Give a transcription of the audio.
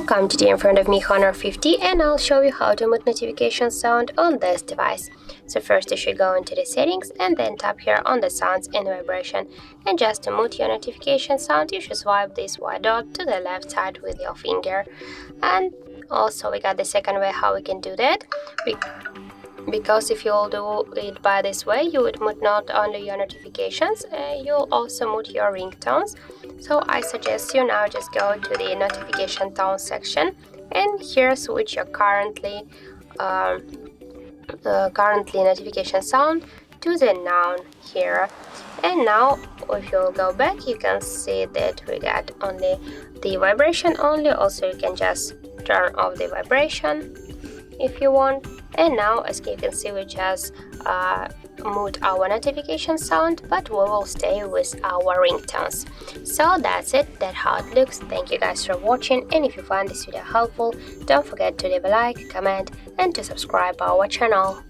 Welcome, today in front of me Honor 50 and I'll show you how to mute notification sound on this device. So first you should go into the settings and then tap here on the sounds and vibration, and just to mute your notification sound you should swipe this white dot to the left side with your finger. And also we got the second way how we can do that, because if you'll do it by this way you would mute not only your notifications, you'll also mute your ringtones. So I suggest you now just go to the notification tone section and here switch your currently notification sound to the noun here. And now if you'll go back you can see that we got only the vibration only. Also you can just turn off the vibration if you want. And now as you can see we just mute our notification sound, but we will stay with our ringtones. So that's it, that's how it looks. Thank you guys for watching, and if you find this video helpful don't forget to leave a like, comment and to subscribe our channel.